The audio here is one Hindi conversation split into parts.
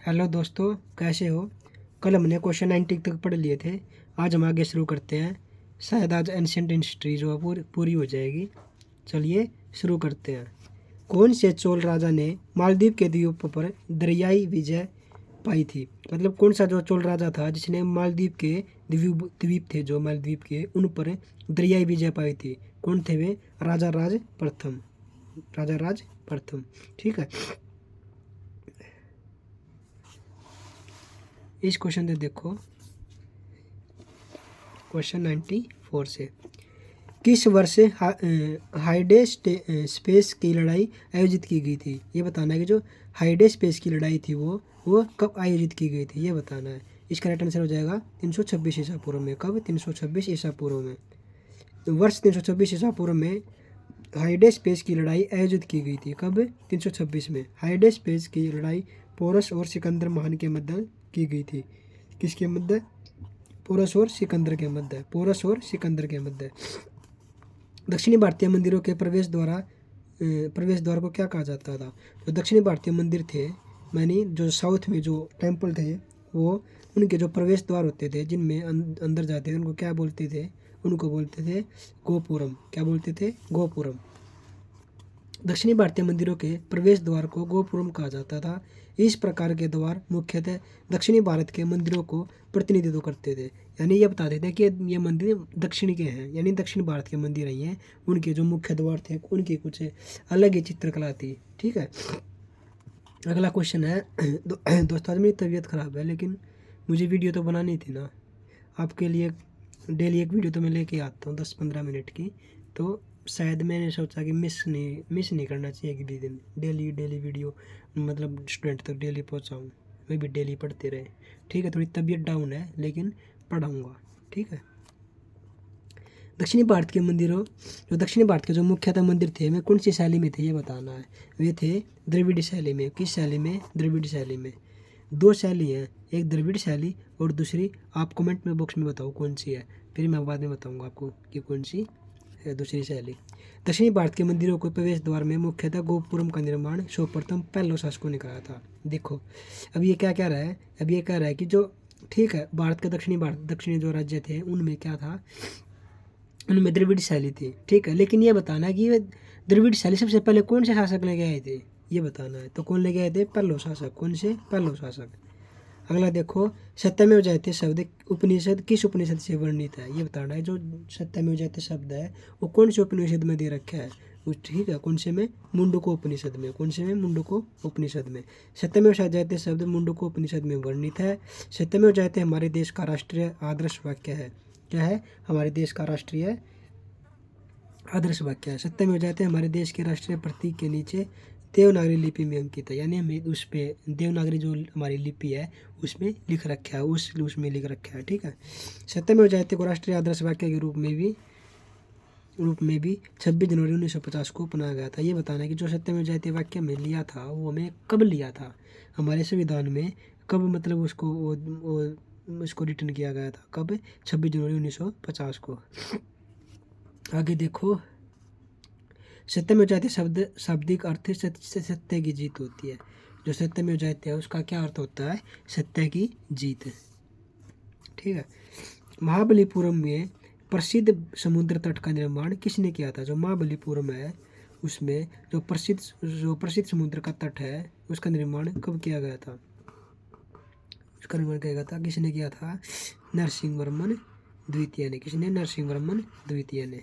हेलो दोस्तों, कैसे हो। कल हमने क्वेश्चन 90 तक पढ़ लिए थे। आज हम आगे शुरू करते हैं। शायद आज एंशियंट हिस्ट्री जो है पूरी हो जाएगी। चलिए शुरू करते हैं। कौन से चोल राजा ने मालदीव के द्वीपों पर दरियाई विजय पाई थी। मतलब कौन सा जो चोल राजा था जिसने मालदीव के द्वीप थे जो मालदीव के उन पर दरियाई विजय पाई थी। कौन थे वे? राजा राज प्रथम। राजा राज प्रथम। ठीक है, इस क्वेश्चन से देखो। क्वेश्चन 94 से किस वर्ष हाइडे स्पेस की लड़ाई आयोजित की गई थी। ये बताना है कि जो हाइडे स्पेस की लड़ाई थी वो कब आयोजित की गई थी, ये बताना है। इसका राइट आंसर हो जाएगा 326 ईसा पूर्व में। कब? 326 ईसा पूर्व में। वर्ष 326 ईसा पूर्व में हाइडे स्पेस की लड़ाई आयोजित की गई थी। कब? 326 में। हाइडे स्पेस की लड़ाई पोरस और सिकंदर महान के मध्य की गई थी। किसके मध्य? पोरस और सिकंदर के मध्य। पोरस और सिकंदर के मध्य। दक्षिणी भारतीय मंदिरों के प्रवेश द्वार को क्या कहा जाता था? जो दक्षिणी भारतीय मंदिर थे, मानी जो साउथ में जो टेम्पल थे, वो उनके जो प्रवेश द्वार होते थे जिनमें अंदर जाते थे, उनको क्या बोलते थे? उनको बोलते थे गोपुरम। क्या बोलते थे? गोपुरम। दक्षिणी भारतीय मंदिरों के प्रवेश द्वार को गोपुरम कहा जाता था। इस प्रकार के द्वार मुख्यतः दक्षिणी भारत के मंदिरों को प्रतिनिधित्व करते थे। यानी ये बताते थे कि ये मंदिर दक्षिण के हैं, यानी दक्षिण भारत के मंदिर ही हैं। उनके जो मुख्य द्वार थे उनकी कुछ अलग ही चित्रकला थी। ठीक है, अगला क्वेश्चन है। दोस्तों, आज मेरी तबीयत ख़राब है, लेकिन मुझे वीडियो तो बनानी थी ना। आपके लिए डेली एक वीडियो तो मैं लेके आता हूँ 10-15 मिनट की। तो शायद मैंने सोचा कि मिस नहीं करना चाहिए कि दिन डेली वीडियो, मतलब स्टूडेंट तक डेली पहुँचाऊँ। मैं भी डेली पढ़ते रहे। ठीक है, थोड़ी तबीयत डाउन है लेकिन पढ़ाऊँगा। ठीक है, दक्षिणी भारत के मंदिरों जो दक्षिणी भारत के जो मुख्यतः मंदिर थे वे कौन सी शैली में थे, ये बताना है। वे थे द्रविड़ शैली में। किस शैली में? द्रविड़ शैली में। दो शैली हैं, एक द्रविड़ शैली और दूसरी आप कमेंट में बॉक्स में बताओ कौन सी है, फिर मैं बाद में बताऊंगा आपको कि कौन सी है दूसरी शैली। दक्षिणी भारत के मंदिरों को प्रवेश द्वार में मुख्यतः गोपुरम का निर्माण सर्वप्रथम पहले शासकों ने कराया था। देखो, अब ये क्या कह रहा है? अब ये कह रहा है कि जो, ठीक है, भारत के दक्षिणी जो राज्य थे उनमें क्या था? उनमें द्रविड़ शैली थी। ठीक है, लेकिन ये बताना है कि ये द्रविड़ शैली सबसे पहले कौन से शासक लेके आए थे, ये बताना है। तो कौन लेके आए थे? पल्लव शासक। कौन से? पल्लव शासक। अगला देखो, सत्यमेव जयते शब्द उपनिषद किस उपनिषद से वर्णित है, ये बताना है। जो सत्यमेव जयते शब्द है वो कौन से उपनिषद में दे रखा है? ठीक है, कौन से में? मुंडको उपनिषद में। कौन से में? मुंडको उपनिषद में। सत्यमेव जयते शब्द मुंडको उपनिषद में वर्णित है। सत्यमेव जयते हमारे देश का राष्ट्रीय आदर्श वाक्य है। क्या है? हमारे देश का राष्ट्रीय आदर्श वाक्य है। सत्यमेव जयते हमारे देश के राष्ट्रीय प्रतीक के नीचे देवनागरी लिपि में अंकित है। यानी हमें उस पे देवनागरी जो हमारी लिपि है उसमें लिख रखा है, उसमें लिख रखा है। ठीक है, सत्यमेव जयते को राष्ट्रीय आदर्श वाक्य के रूप में भी 26 जनवरी 1950 को अपनाया गया था। ये बताना है कि जो सत्यमेव जयते वाक्य में लिया था वो हमें कब लिया था हमारे संविधान में, कब, मतलब उसको रिटर्न किया गया था कब? 26 जनवरी 1950 को। आगे देखो, सत्यमेव जयते शाब्दिक अर्थ सत्य की जीत होती है। जो सत्यमेव जयते है उसका क्या अर्थ होता है? सत्य की जीत। ठीक है, महाबलीपुरम में प्रसिद्ध समुद्र तट का निर्माण किसने किया था? जो महाबलीपुरम है उसमें जो प्रसिद्ध समुद्र का तट है उसका निर्माण कब किया गया था? उसका निर्माण किया गया था, किसने किया था? नरसिंह वर्मन द्वितीय ने। किसने? नरसिंह वर्मन द्वितीय ने।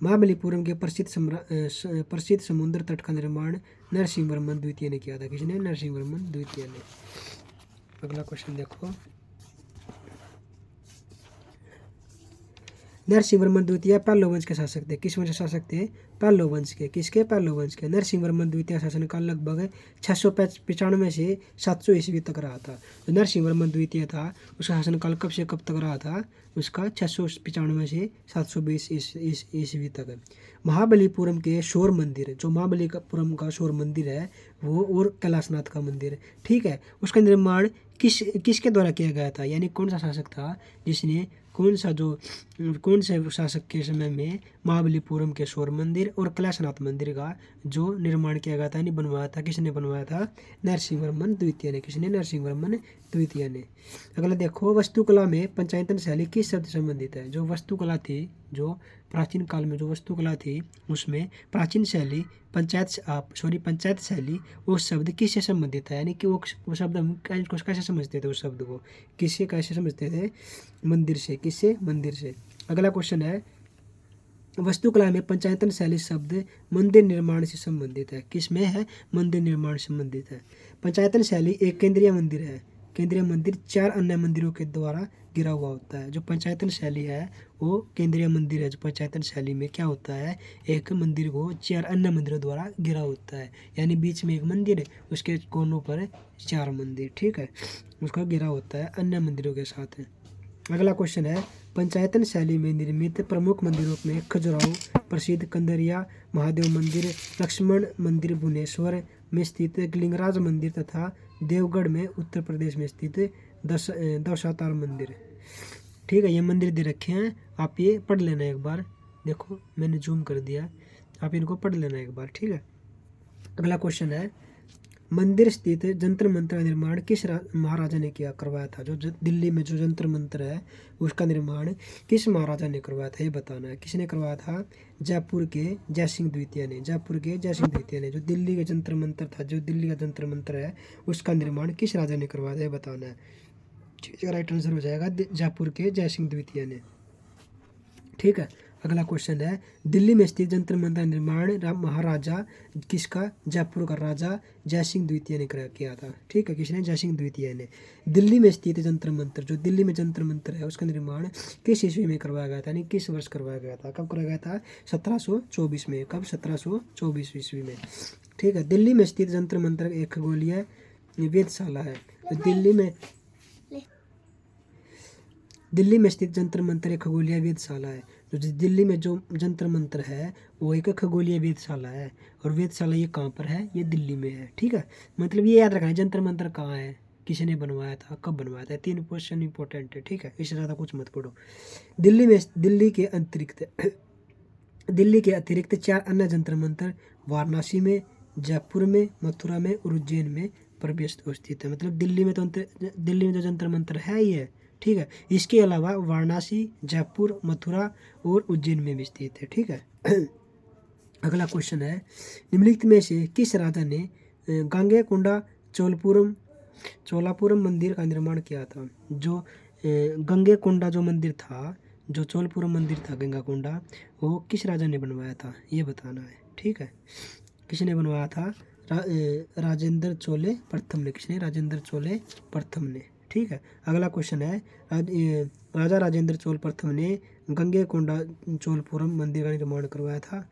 महाबलीपुरम के प्रसिद्ध समुद्र तट का निर्माण नरसिंह वर्मन द्वितीय ने किया था। किसने? नरसिंह वर्मन द्वितीय ने। अगला क्वेश्चन देखो, नरसिंह वर्मन द्वितीय पल्लव वंश के शासक थे। किस वंश के शासक थे? पल्लव वंश के। किसके? पल्लव वंश के। नरसिंह वर्मन द्वितीय शासनकाल लगभग 695 से 700 ईस्वी तक रहा था। जो नरसिंह वर्मन द्वितीय था उसका शासनकाल कब से कब तक रहा था? उसका 695 से 720 ईस्वी तक। महाबलीपुरम के शोर मंदिर, जो महाबलीपुरम का शोर मंदिर है वो, और कैलाशनाथ का मंदिर, ठीक है, उसका निर्माण किसके द्वारा किया गया था? यानी कौन सा शासक था जिसने कौन से शासक के समय में महाबलीपुरम के शोर मंदिर और कैलाशनाथ मंदिर का जो निर्माण किया गया था, यानी बनवाया था, किसने बनवाया था? नरसिंह वर्मन द्वितीय ने। किसने? नरसिंह वर्मन द्वितीय ने। अगला देखो, वास्तुकला में पंचायतन शैली किस शब्द से संबंधित है? जो वास्तुकला थी, जो प्राचीन काल में जो वास्तुकला थी, उसमें प्राचीन शैली पंचायत शैली वो शब्द किससे संबंधित है? यानी कि वो शब्द हम कैसे समझते थे? उस शब्द को किससे कैसे समझते थे? मंदिर से। किससे? मंदिर से। अगला क्वेश्चन है, वास्तुकला में पंचायतन शैली शब्द मंदिर निर्माण से संबंधित है। किसमें है? मंदिर निर्माण से संबंधित है। पंचायतन शैली एक केंद्रीय मंदिर है। केंद्रीय मंदिर 4 अन्य मंदिरों के द्वारा घिरा हुआ होता है। जो पंचायतन शैली है वो केंद्रीय मंदिर है। जो पंचायतन शैली में क्या होता है? एक मंदिर को 4 अन्य मंदिरों द्वारा घिरा होता है, यानी बीच में एक मंदिर, उसके कोनों पर 4 मंदिर, ठीक है, उसका घिरा होता है अन्य मंदिरों के साथ। अगला क्वेश्चन है, पंचायतन शैली में निर्मित प्रमुख मंदिरों में खजुराहो प्रसिद्ध कंदरिया महादेव मंदिर, लक्ष्मण मंदिर भुवनेश्वर में स्थित लिंगराज मंदिर तथा देवगढ़ में उत्तर प्रदेश में स्थित दशावतार मंदिर। ठीक है, ये मंदिर दे रखे हैं, आप ये पढ़ लेना एक बार। देखो मैंने जूम कर दिया, आप इनको पढ़ लेना एक बार, ठीक है। अगला क्वेश्चन है, मंदिर स्थित जंतर मंत्र का निर्माण किस महाराजा ने करवाया था? जो दिल्ली में जो जंतर मंत्र है उसका निर्माण किस महाराजा ने करवाया था, ये बताना है। किसने करवाया था? जयपुर के जयसिंह द्वितीय ने। जयपुर के जयसिंह द्वितीय ने। जो दिल्ली का जंतर मंत्र था, जो दिल्ली का जंतर मंत्र है उसका निर्माण किस राजा ने करवाया था, ये बताना है। इसका राइट आंसर हो जाएगा जयपुर के जयसिंह द्वितीय ने। ठीक है, अगला क्वेश्चन है, दिल्ली में स्थित जंतर मंत्र का निर्माण महाराजा किसका? जयपुर का राजा जयसिंह द्वितीय ने किया था। ठीक है, किसने? जयसिंह द्वितीय ने। दिल्ली में स्थित जंतर मंत्र, जो दिल्ली में जंतर मंत्र है उसका निर्माण किस ईस्वी में करवाया गया था, यानी किस वर्ष करवाया गया था? कब करवाया गया था? 1724 में। कब? 1724 ईस्वी में। ठीक है, दिल्ली में स्थित जंतर मंत्र एक खगोलीय वेधशाला है। दिल्ली में स्थित जंतर मंत्र एक खगोलीय वेधशाला है। जो दिल्ली में जो जंतर मंत्र है वो एक खगोलीय वेधशाला है, और वेधशाला ये कहाँ पर है? ये दिल्ली में है। ठीक है, मतलब ये याद रखना है जंतर मंत्र कहाँ है, किसने बनवाया था, कब बनवाया था। 3 क्वेश्चन इंपॉर्टेंट है, ठीक है, इससे ज़्यादा कुछ मत पढ़ो। दिल्ली के अतिरिक्त 4 अन्य जंतर मंत्र वाराणसी में, जयपुर में, मथुरा में और उज्जैन में प्रवेश स्थित है। मतलब दिल्ली में जो जंतर मंत्र है ये, ठीक है, इसके अलावा वाराणसी, जयपुर, मथुरा और उज्जैन में भी स्थित है। ठीक है। अगला क्वेश्चन है, निम्नलिखित में से किस राजा ने गांगेकोंडा चोलापुरम मंदिर का निर्माण किया था? जो गंगेकोंडा जो मंदिर था, जो चोलपुरम मंदिर था गंगाकोंडा, वो किस राजा ने बनवाया था, ये बताना है। ठीक है, किसने बनवाया था? राजेंद्र चोले प्रथम ने। किसने? राजेंद्र चोले प्रथम ने। ठीक है, अगला क्वेश्चन है, राजा राजेंद्र चोल प्रथम ने गंगेकोंडा चोलपुरम मंदिर का निर्माण करवाया था।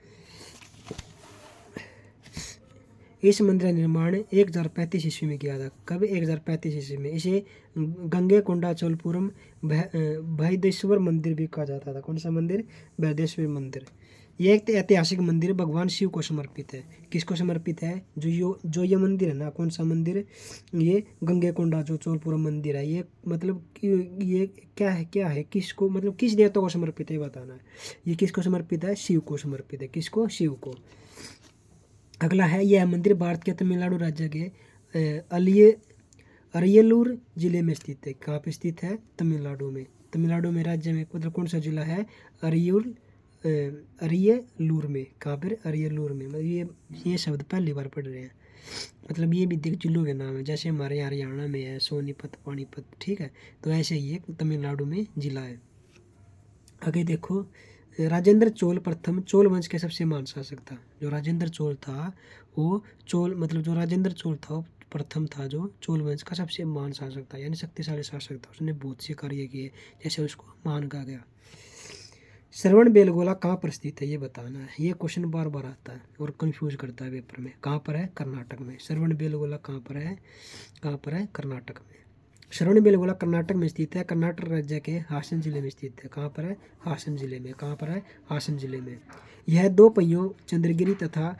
इस मंदिर का निर्माण 1035 ईस्वी में किया था। कब? 1035 ईस्वी में। इसे गंगेकोंडा चोलपुरम बृहदेश्वर मंदिर भी कहा जाता था। कौन सा मंदिर? बृहदेश्वर मंदिर। ये एक ऐतिहासिक मंदिर भगवान शिव को समर्पित है। किसको समर्पित है? जो ये मंदिर है ना, कौन सा मंदिर? ये गंगेकोंडा जो चोलपुरम मंदिर है, ये मतलब ये क्या है किसको, मतलब किस देवता को समर्पित है, बताना है। ये किसको समर्पित है? शिव को समर्पित है। किसको? शिव को। अगला है, यह मंदिर भारत के तमिलनाडु राज्य के अरियलूर जिले में स्थित है। कहाँ पे स्थित है? तमिलनाडु में। तमिलनाडु में राज्य में मतलब कौन सा जिला है? अरियलूर में। कहाँ पर? अरियलूर में। मतलब ये शब्द पहली बार पढ़ रहे हैं। मतलब ये भी जिलों के नाम है, जैसे हमारे यहाँ हरियाणा में है सोनीपत, पानीपत, ठीक है, तो ऐसे ही एक तमिलनाडु में जिला है। आगे देखो, राजेंद्र चोल प्रथम चोल वंश के सबसे महान शासक था। जो राजेंद्र चोल था वो जो राजेंद्र चोल था वो प्रथम था, जो चोल वंश का सबसे महान शासक था, यानी शक्तिशाली शासक था। उसने बहुत से कार्य किए, जैसे उसको महान कहा गया। श्रवण बेलगोला कहाँ पर स्थित है, ये बताना है। ये क्वेश्चन बार बार आता है और कंफ्यूज करता है पेपर में। कहाँ पर है? कर्नाटक में। श्रवण बेलगोला कहाँ पर है? कर्नाटक में। श्रवण बेलगोला कर्नाटक में स्थित है। कर्नाटक राज्य के हासन जिले में स्थित है। कहाँ पर है? हासन जिले में। कहाँ पर है? हासन जिले में। यह 2 पहियों चंद्रगिरी तथा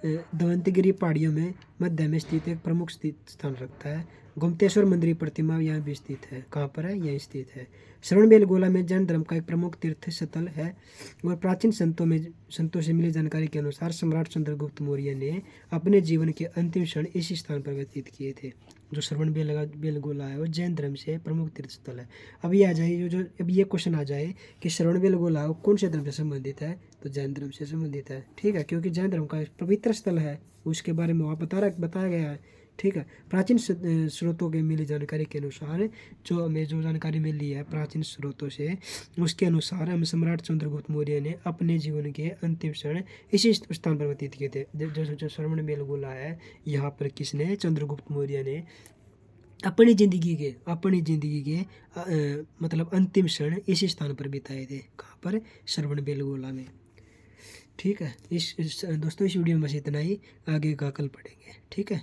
दमंतगिरी पहाड़ियों में मध्य में स्थित एक प्रमुख स्थान रखता है। गोमतेश्वर मंदिर प्रतिमा यहाँ भी स्थित है। कहाँ पर है? यहीं स्थित है। श्रवणबेलगोला में जैन धर्म का एक प्रमुख तीर्थ स्थल है और प्राचीन संतों से मिली जानकारी के अनुसार सम्राट चंद्रगुप्त मौर्य ने अपने जीवन के अंतिम क्षण इसी स्थान पर व्यतीत किए थे। जो बेलगोला है वो जैन धर्म से प्रमुख तीर्थ स्थल है। अब ये आ जाए जो अब ये क्वेश्चन आ जाए कि श्रवणबेलगोला कौन से धर्म से संबंधित है, तो जैन धर्म से संबंधित है। ठीक है, क्योंकि जैन धर्म का एक पवित्र स्थल है, उसके बारे में वहाँ बताया गया है। ठीक है, प्राचीन स्रोतों के मिली जानकारी के अनुसार जो जानकारी मिली है प्राचीन स्रोतों से, उसके अनुसार हम सम्राट चंद्रगुप्त मौर्य ने अपने जीवन के अंतिम क्षण इसी स्थान पर व्यतीत किए थे। जो श्रवणबेलगोला है, यहाँ पर किसने? चंद्रगुप्त मौर्य ने अपनी ज़िंदगी के मतलब अंतिम क्षण इसी स्थान पर बिताए थे। कहाँ पर? श्रवणबेलगोला में। ठीक है, दोस्तों इस वीडियो में बस इतना ही, आगे का कल पढ़ेंगे। ठीक है।